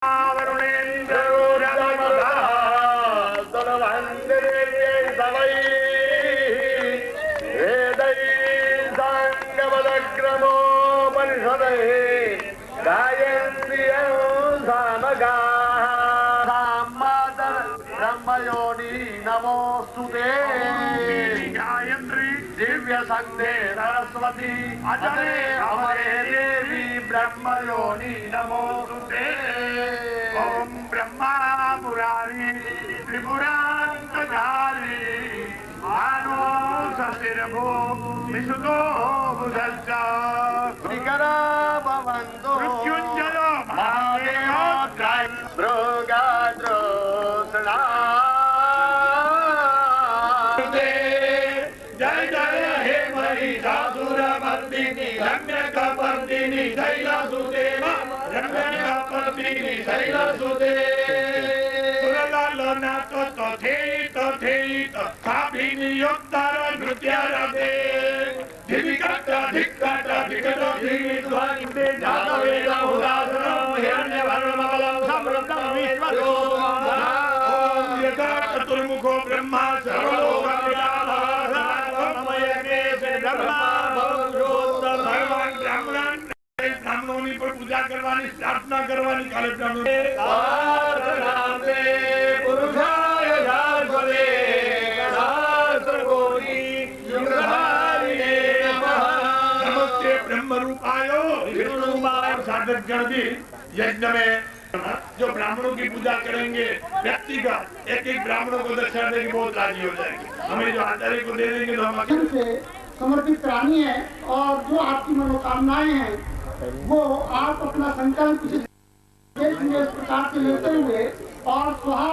ब्रह्मयोनि नमोस्तुते गायत्री दिव्य संदे सरस्वती अजरे अमरे देवी ब्रह्मयोनि नमोस्तुते। ओम ब्रह्मा पुरारी त्रिपुरांतकारी मानो सतिर्भो विसुतो बुधश्च विकरा भवन्तो मृत्युंजयो महादेवोऽत्राय मृगाद्रोसना। जय जय हे महिषासुरमर्दिनी रम्यकपर्दिनी शैलसुते रम्यकपर्दिनी शैलसुते। सुरलालना तथेयित स्थापिनियोत्तर नृत्यरते धिविकट धिक्कट विकट धीध्वनिते जातवेद उदासनं हिरण्यवर्णमबलं समृद्धं विश्वरूपं यथा चतुर्मुखो ब्रह्मा ब्राह्मणों पर पूजा करवानी प्रार्थना करवानी काले नमस्ते ब्रह्म रूपायो साधक गण भी यज्ञ में जो ब्राह्मणों की पूजा करेंगे व्यक्तिगत एक एक ब्राह्मणों को दक्षिणा देंगे बहुत राजी हो जाएंगे। हमें जो आचार्य को दे देंगे तो हम समर्पित करानी है और जो आपकी मनोकामनाएं हैं वो आप अपना संकल्प इस प्रकार से लेते हुए और स्वाहा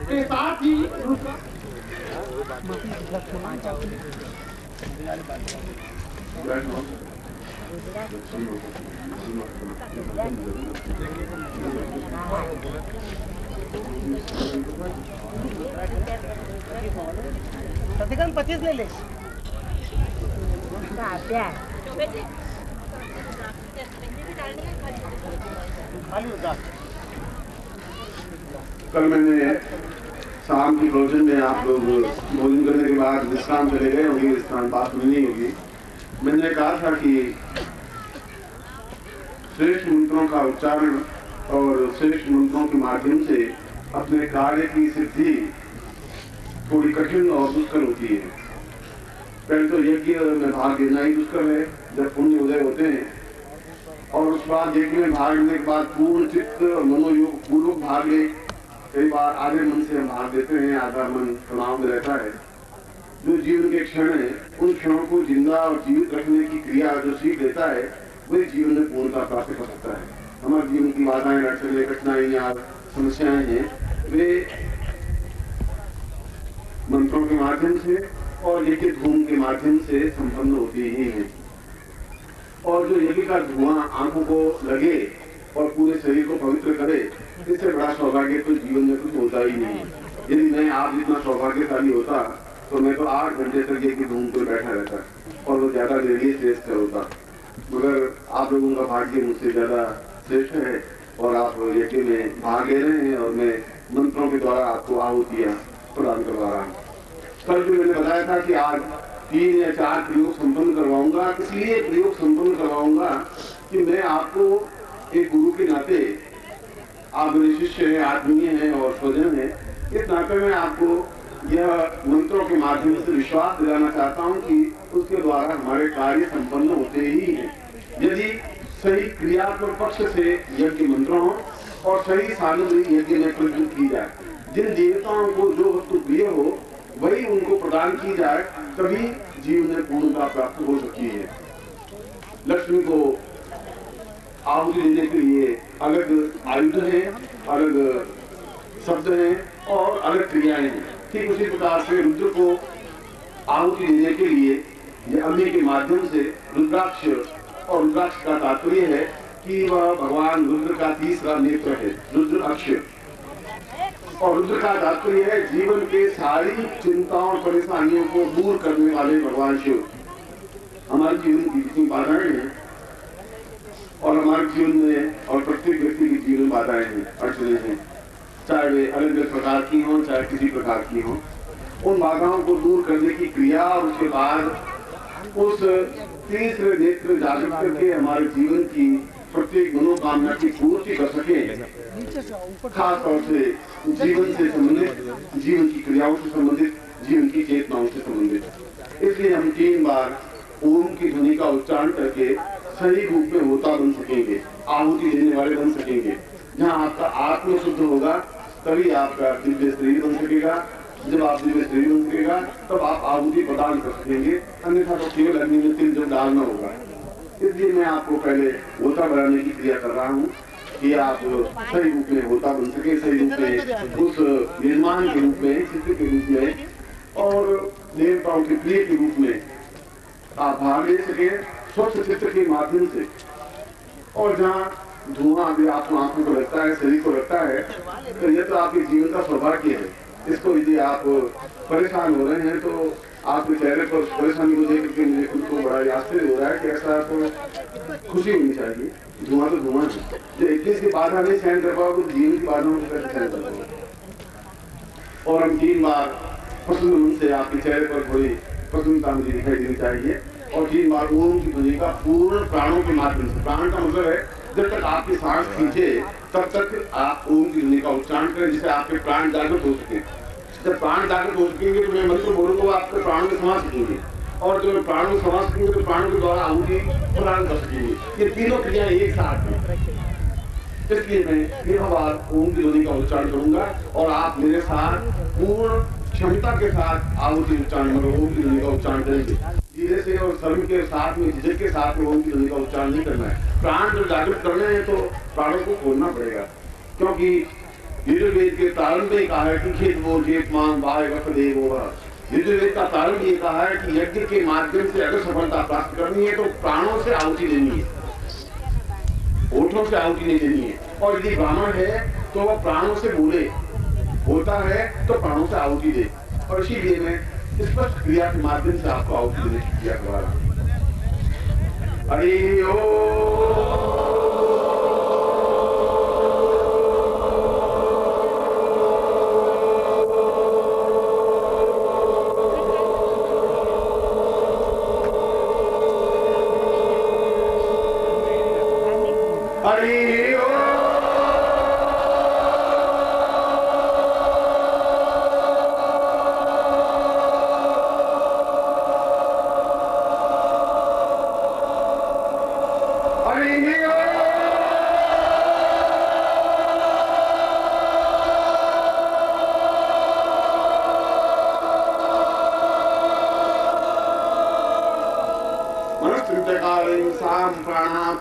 के साथ ही सतिकन 25 ले ले। कल मैंने शाम की भोजन में आप लोग भोजन करने के बाद विश्राम चले गए होंगे, विश्राम बात नहीं होगी। मैंने कहा था कि श्रेष्ठ मंत्रों का उच्चारण और श्रेष्ठ मंत्रों के माध्यम से अपने कार्य की सिद्धि थोड़ी कठिन और दुष्कर होती है। पहले तो यज्ञ में भाग लेना ही दुष्कर है जब पुण्य उदय होते हैं, और उस बाद यज्ञ में भाग लेने के बाद पूर्ण चित्त मनोयोग पूर्वक भाग ले। कई बार आधे मन से हम भाग देते हैं, आधा मन तनाव में रहता है। जो जीवन के क्षण है उन क्षणों को जिंदा और जीवित रखने की क्रिया जो सीख देता है वही जीवन में पूर्णता प्राप्त कर सकता है। हमारे जीवन की बाधाएं अड़चनें कठिनाइयां समस्याएं हैं वे मंत्रों के माध्यम से और यज्ञ धूम के माध्यम से संपन्न होती ही है। और जो यज्ञ का धुआं आंखों को लगे और पूरे शरीर को पवित्र करे, इससे बड़ा सौभाग्य तो जीवन में कुछ होता ही नहीं। यदि मैं आप जितना सौभाग्यशाली होता तो मैं तो 8 घंटे तक यज्ञ धूम पर बैठा रहता और वो ज्यादा देरी श्रेष्ठ होता। मगर आप लोगों का भाग्य मुझसे ज्यादा श्रेष्ठ है और आप यज्ञ में भाग ले रहे हैं और मैं मंत्रों के द्वारा आपको आहुतियां प्रदान करवा रहा हूँ। कल जो मैंने बताया था कि आज 3 या 4 प्रयोग संपन्न करवाऊंगा। इसलिए प्रयोग संपन्न करवाऊंगा कि मैं आपको एक गुरु के नाते, आप मेरे शिष्य हैं, आत्मीय हैं और स्वजन हैं, इस नाते में आपको यह मंत्रों के माध्यम से विश्वास दिलाना चाहता हूं कि उसके द्वारा हमारे कार्य संपन्न होते ही हैं। यदि सही क्रियात्मक पक्ष से यज्ञ मंत्रों और सही सामग्री यज्ञ में प्रयुक्त की जाए, जिन देवताओं को जो वस्तु प्रिय हो वही उनको प्रदान की जाए, तभी जीवन में पूर्णता प्राप्त हो सकती है। लक्ष्मी को आहुति देने के लिए अलग आयुध है, अलग शब्द हैं और अलग क्रियाएं हैं। ठीक उसी प्रकार से रुद्र को आहुति देने के लिए ये अग्नि के माध्यम से रुद्राक्ष, और रुद्राक्ष का तात्पर्य है कि वह भगवान रुद्र का तीसरा नेत्र है, रुद्र अक्ष। और रुद्र का तात्पर्य है जीवन के सारी चिंताओं और परेशानियों को दूर करने वाले भगवान शिव। हमारे जीवन की जितनी बाधाएं हैं और हमारे जीवन में और प्रत्येक व्यक्ति के जीवन में बाधाएं हैं, अड़चने हैं, चाहे वे अलग अलग प्रकार की हों, चाहे किसी प्रकार की हों। उन बाधाओं को दूर करने की क्रिया और उसके बाद उस तीसरे नेत्र जागृत करके हमारे जीवन की प्रत्येक मनोकामना की पूर्ति कर सके, खास तौर से जीवन से संबंधित, जीवन की क्रियाओं से संबंधित, जीवन की चेतनाओं से संबंधित। इसलिए हम 3 बार ओम की ध्वनि का उच्चारण करके सही रूप में होता बन सकेंगे, आहुति देने वाले बन सकेंगे। जहाँ आपका आत्म शुद्ध होगा तभी आपका दिव्य शरीर बन सकेगा। जब आप दिव्य शरीर बन सकेगा तब आप आहुति प्रदान कर सकेंगे, अन्यथा तो केवल अग्नि में तिल जब डालना होगा। इसलिए मैं आपको पहले होता बनाने की क्रिया कर रहा हूँ कि आप सही रूप में होता बन सके, सही रूप में उस निर्माण के रूप में, चित्र के रूप में और देवताओं के प्रिय के रूप में आप भाग ले सके स्वच्छ चित्र के माध्यम से। और जहाँ धुआं भी आपको आंखों को लगता है, शरीर को लगता है, तो यह तो आपके जीवन का सौभाग्य है। इसको यदि आप परेशान हो रहे हैं तो आपके चेहरे पर परेशानी को देख करके मुझे खुद को बड़ा आश्चर्य हो रहा है कि ऐसा तो खुशी होनी चाहिए। धुआं तो धुआं है, जो 21 की बाधा नहीं सहन कर पाओगे तो जीवन की बाधाओं को कैसे सहन कर पाओगे। और हम 3 बार प्रसन्न मन से आपके चेहरे पर थोड़ी प्रसन्नता मुझे दिखाई देनी चाहिए। और 3 बार ओम की ध्वनि का पूर्ण प्राणों के माध्यम से, प्राण का मतलब है जब तक आपकी सांस खींचे तब तक आप ओम की ध्वनि का उच्चारण करें, जिससे आपके प्राण जागृत हो सके। जब प्राण जागृत हो सकेंगे तो मैं मंत्र बोलूंगा, आपके प्राणों में समा सकेंगे। और जब प्राणों में समा सकेंगे तो प्राणों के द्वारा आहुति प्रदान कर सकेंगे। ये तीनों क्रियाएं एक साथ हैं। इसलिए मैं 3 बार ओम की ध्वनि का उच्चारण करूंगा और आप मेरे साथ पूर्ण क्षमता के साथ आहुति उच्चारण, मतलब ओम की ध्वनि का उच्चारण करेंगे। धीरे से और शर्म के साथ में, झिझक के साथ में ओम की ध्वनि का उच्चारण नहीं करना है। प्राण जब जागृत करने हैं तो प्राणों को खोलना पड़ेगा, क्योंकि यजुर्वेद के प्रारंभ में कहा है कि खेत वो जेत मान बाय देव होगा। यजुर्वेद का प्रारंभ ये कहा है कि यज्ञ के माध्यम से अगर सफलता प्राप्त करनी है तो प्राणों से आहुति देनी है, होठों से आहुति नहीं देनी है। और यदि ब्राह्मण है तो वह प्राणों से बोले, होता है तो प्राणों से आहुति दे। और इसीलिए मैं स्पष्ट क्रिया के माध्यम से आपको आहुति देने की क्रिया करवा रहा हूं। हरि ओम।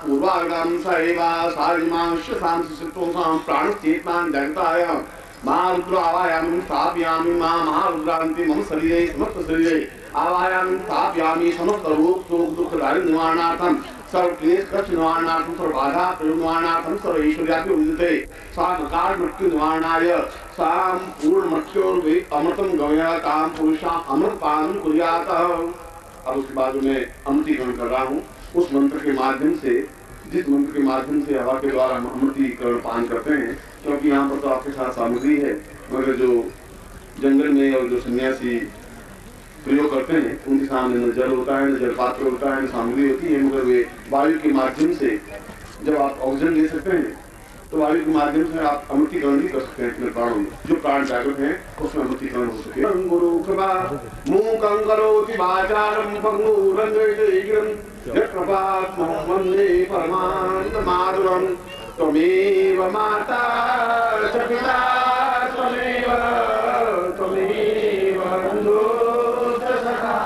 पूर्वागम सैवा सारिमांश सांसितोसां प्राणचेतनां जगताय महारुद्र आवायामि स्थापयामि महारुद्रान्ति मम शरीरे समस्त शरीरे आवायामि स्थापयामि समस्त रोग शोक दुख दारिद्र्य निवारणार्थं सर्व क्लेश कष्ट निवारणार्थं सर्व बाधा निवारणार्थं सर्व ऐश्वर्यापि उदिते साकार मृत्यु निवारणाय साम पूर्ण मृत्योर्वे अमृतं गमयतां पुरुषा अमृत पान कुर्यात। अब उसके बाद मैं अमृतीकरण कर रहा हूँ उस मंत्र के माध्यम से, जिस मंत्र के माध्यम से हवा के द्वारा हम अमृतीकरण पान करते हैं। क्योंकि यहाँ पर तो आपके साथ सामग्री है, मगर जो जंगल में और जो सन्यासी प्रयोग करते हैं उनके सामने न जल होता है, न जल पात्र होता है, न सामग्री होती है, मगर वे वायु के माध्यम से जब आप ऑक्सीजन ले सकते हैं तो वायु के माध्यम से आप अमृतीकरण भी कर सकते हैं अपने प्राणों में। जो प्राण जागृत है उसमें अमृतीकरण हो सके। गुरु कृपा मूकं करोति वाचालं पंगुरं यत्कृपात्मं वन्दे परमानन्दमाधुरं। त्वमेव माता च पिता त्वमेव बन्धुश्च सखा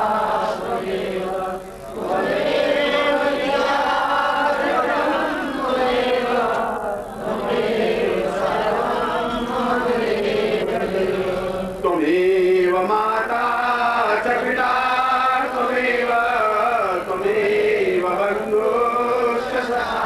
त्वमेव माता च पिता त्वमेव बन्धुश्च सखा।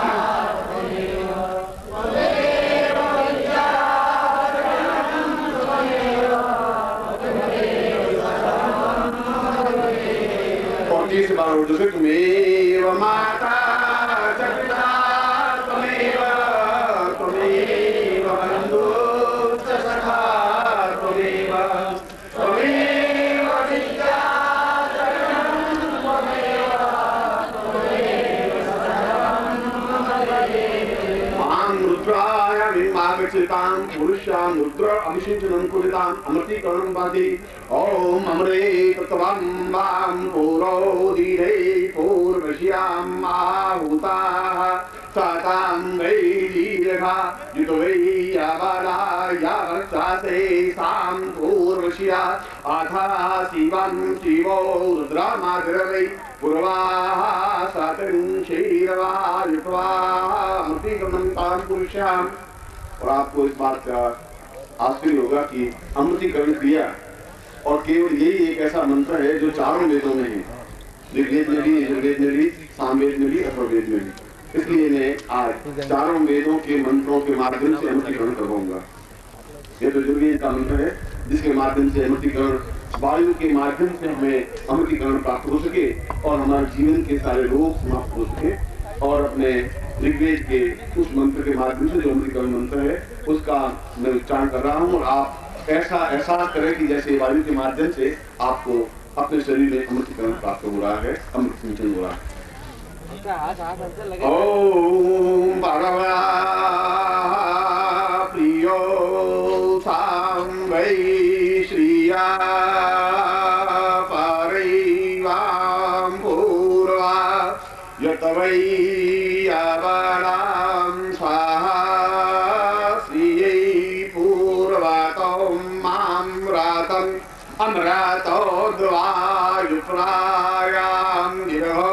बंधु च सखा त्वमेव त्वमेव विद्या रुद्रायमिमागच्छतां पुरुषां रुद्र अभिषेचनं कुरुताम् अमृतीकरणं वाति ॐ अमृते तत्त्वं पूरोदीरे पूर्वश्याम् आहूताः सातां वै दीर्घा युतो वै यावला यावत्सासे सां पूर्वश्या आथा शिवं शिवो रुद्रामादिरवै पूर्वाः सातं क्षीरवा युक्त्वा अमृतीकरणं तां पुरुषाम्। और आपको इस बात का आश्चर्य होगा कि अमृतीकरण क्रिया और केवल यही एक ऐसा मंत्र है जो चारों वेदों में है, ऋग्वेद में भी, यजुर्वेद में भी, सामवेद में भी, अथर्ववेद में भी। इसलिए मैं आज चारों वेदों के मंत्रों के माध्यम से अमृतीकरण करवाऊंगा। यह तो यजुर्वेद का मंत्र है जिसके माध्यम से अमृतीकरण, वायु के माध्यम से हमें अमृतीकरण प्राप्त हो सके और हमारे जीवन के सारे रोग समाप्त हो सके। और अपने ऋग्वेद के उस मंत्र के माध्यम से जो अमृतीकरण मंत्र है उसका मैं उच्चारण कर रहा हूँ और आप ऐसा एहसास करें कि जैसे वायु के माध्यम से आपको अपने शरीर में अमृतीकरण प्राप्त हो रहा है, अमृत सिंचन हो रहा है। ओम भगवा प्रियो सां वै श्रिया परिवां पूर्वा यत वै यावलां स्वाहा श्रियै पूर्वतो माम्रातम् अमृतोद्वा युप्रायां गिरहो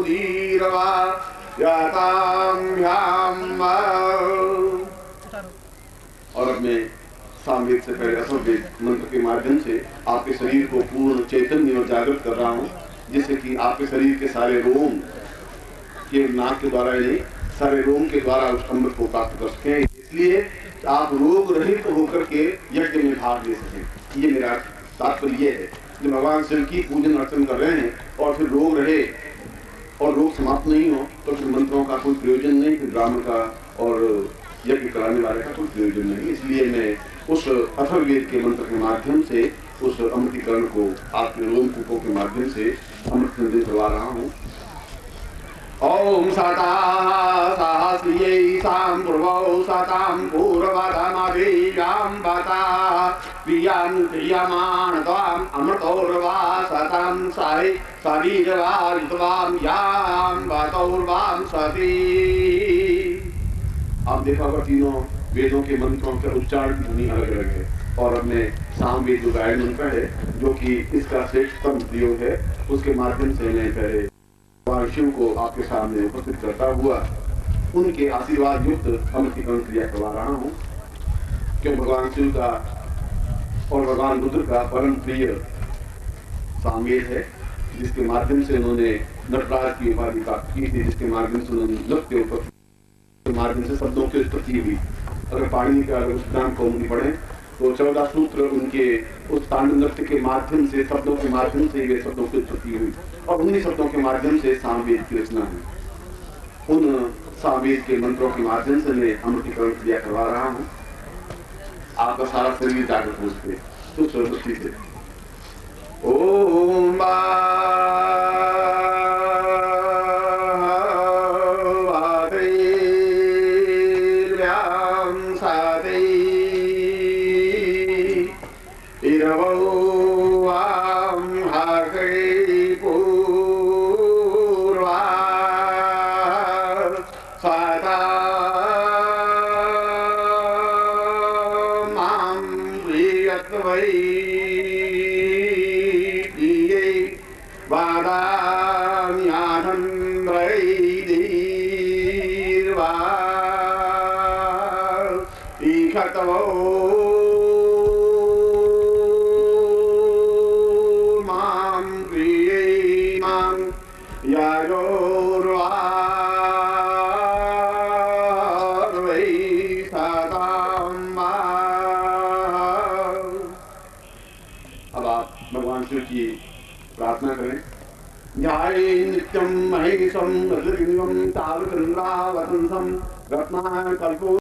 धीरवा याताम्याम्। और अपने सामवेद से पहले अथर्ववेद मंत्र के माध्यम से आपके शरीर को पूर्ण चैतन्य और जागृत कर रहा हूँ, जिससे कि आपके शरीर के सारे रोम के नाक के द्वारा नहीं, सारे रोम के द्वारा उस अमृत को प्राप्त कर सकें। इसलिए आप रोग रहित होकर के यज्ञ में भाग ले सकें। ये मेरा तात्पर्य ये है कि भगवान शिव की पूजन अर्चन कर रहे हैं और फिर रोग रहे और रोग समाप्त नहीं हो तो फिर मंत्रों का कोई प्रयोजन नहीं, फिर ब्राह्मण का और यज्ञ कराने वाले का कोई प्रयोजन नहीं। इसलिए मैं उस अथर्ववेद के मंत्र के माध्यम से उस अमृतीकरण को आपके रोमकूपों के माध्यम से अमृत संदेश करवा रहा हूँ। ओम साता सहस्रियै सां पूर्वौ सातां पूर्वधमादेयां वाता प्रियान् क्रियमाण त्वाम् अमृतोर्वा सातां साहि शरीरवा ऋतवां यां वातौर्वां सती। आप देखा होगा तीनों वेदों के मंत्रों के उच्चारण की ध्वनि अलग अलग है और अपने सामवेद जो गायन मंत्र है जो कि इसका श्रेष्ठतम प्रयोग है उसके माध्यम से मैं पहले भगवान शिव को आपके सामने उपस्थित करता हुआ उनके आशीर्वाद युक्त अमृतीकरण क्रिया करवा रहा हूँ। क्यों भगवान शिव का और भगवान रुद्र का परम प्रिय सामवेद है जिसके माध्यम से उन्होंने नटराज की उपाधि प्राप्त की थी, जिसके माध्यम से उन्होंने नृत्य के माध्यम से शब्दों की उत्पत्ति हुई। अगर पाणिनि का सिद्धांत को उनकी पढ़े तो 14 सूत्र उनके उस तांडव नृत्य के माध्यम से, शब्दों के माध्यम से वे शब्दों की उत्पत्ति हुई और उन्हीं शब्दों के माध्यम से सामवेद की रचना हुई। उन सामवेद के मंत्रों के माध्यम से मैं अमृतीकरण क्रिया करवा रहा हूँ। आपका सारा शरीर जागृत हो सके तो सर्वदृष्टि से ओम प्रार्थना करें। ध्याये नित्यं महेशं रजनिवं तावकन्द्रावतंसं रत्नाकल्पो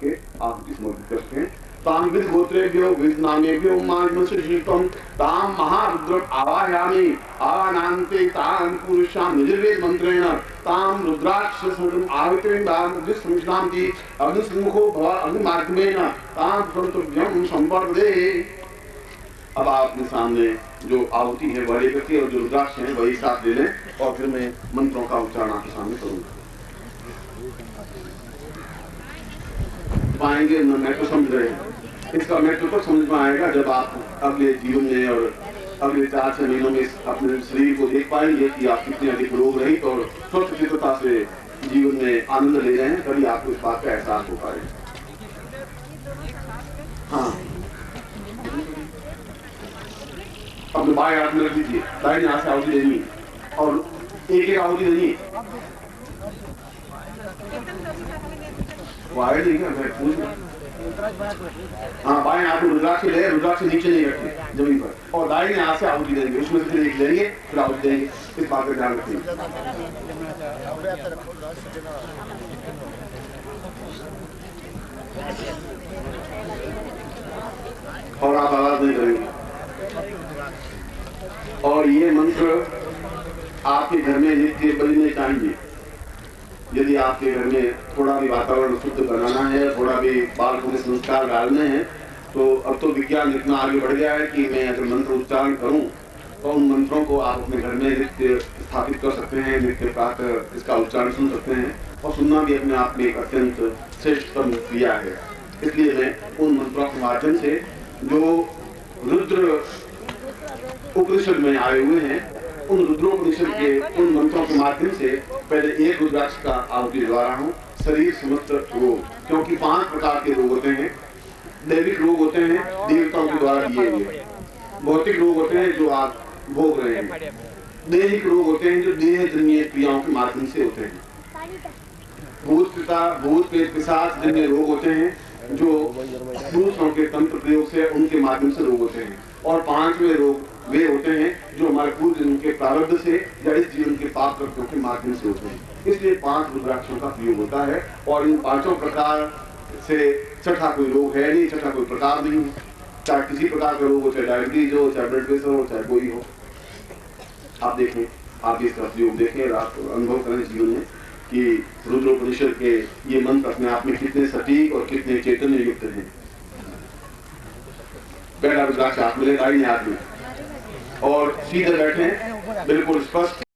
करके आहुति समर्पित करते हैं। ताम विद गोत्रेभ्यो विद नामेभ्यो मानसशीतम ताम महारुद्र आवाहयामि आवानान्ते ताम पुरुषां निजवेद मंत्रेण ताम रुद्राक्ष संगम आहुतिं दाम विस्मृष्णांति अग्निसम्मुखो भव अग्निमाध्यमेन ताम प्रतुभ्यं संवर्धे। अब आप अपने सामने जो आहुति है वह लेकर के और जो रुद्राक्ष है वही साथ ले लें और फिर मैं मंत्रों का उच्चारण आपके सामने करूंगा। पाएंगे मैं तो समझ रहे हैं, इसका महत्व तो समझ में आएगा जब आप अगले जीवन में और अगले 4-6 महीनों में अपने शरीर को देख पाएंगे कि आप कितने अधिक रोग रहित और स्वस्थ चित्तता से जीवन में आनंद ले रहे हैं, तभी आपको इस बात का एहसास हो पाएगा। हाँ, अपने बाएं हाथ में रख दीजिए, दाहिने हाथ से आहुति देनी और एक आहुति देनी। वो आया नहीं क्या, मैं पूछ रहा। हाँ, बाएं हाथ में रुद्राक्ष ले, रुद्राक्ष नीचे नहीं रखते जमीन पर, और दाहिने हाथ से आहुति देंगे, उसमें से फिर एक लेंगे फिर आहुति देंगे। इस बात का ध्यान रखिए। और आप आवाज नहीं करेंगे। और ये मंत्र आपके घर में नित्य बजने चाहिए। यदि आपके घर में थोड़ा भी वातावरण शुद्ध बनाना है, थोड़ा भी बालकों में संस्कार डालने हैं, तो अब तो विज्ञान इतना आगे बढ़ गया है कि मैं अगर मंत्र उच्चारण करूं तो उन मंत्रों को आप अपने घर में नित्य स्थापित कर सकते हैं, नित्य प्रातः इसका उच्चारण सुन सकते हैं और सुनना भी अपने आप में एक अत्यंत श्रेष्ठतम क्रिया है। इसलिए मैं उन मंत्रों के माध्यम से जो रुद्र उपनिषद में आए हुए हैं, उन रुद्रोपनिषद के उन मंत्रों के माध्यम से पहले एक रुद्राक्ष का आहुति दिला रहा हूँ। शरीर समस्त रोग, क्योंकि 5 प्रकार के रोग होते हैं। दैविक रोग होते हैं देवताओं के द्वारा दिए हुए, भौतिक रोग होते हैं जो आप भोग रहे हैं, दैहिक रोग होते हैं जो देहजन्य क्रियाओं के माध्यम से होते हैं, भूत प्रेत पिशाच जन्य रोग होते हैं जो दूसरों के तंत्र प्रयोग से उनके माध्यम से रोग होते हैं, और 5वें रोग वे होते हैं जो हमारे पूर्व जन्म के प्रारब्ध से या इस जीवन के पाप कर्तों के माध्यम से होते हैं। इसलिए 5 रुद्राक्षों का प्रयोग होता है और इन 5 प्रकार से छठा कोई रोग है नहीं, छठा कोई प्रकार नहीं है। चाहे किसी प्रकार का रोग हो, चाहे डायबिटीज हो, चाहे ब्लड प्रेशर हो, चाहे कोई हो, आप देखें, आप इसका प्रयोग देखें, आप अनुभव करें जीवन में कि रुद्रोपनिषद के ये मंत्र अपने आप में कितने सटीक और कितने चैतन्य युक्त हैं। पहला रुद्राक्ष हाथ में ले, दाहिने हाथ में, और सीधे बैठे बिल्कुल स्पष्ट।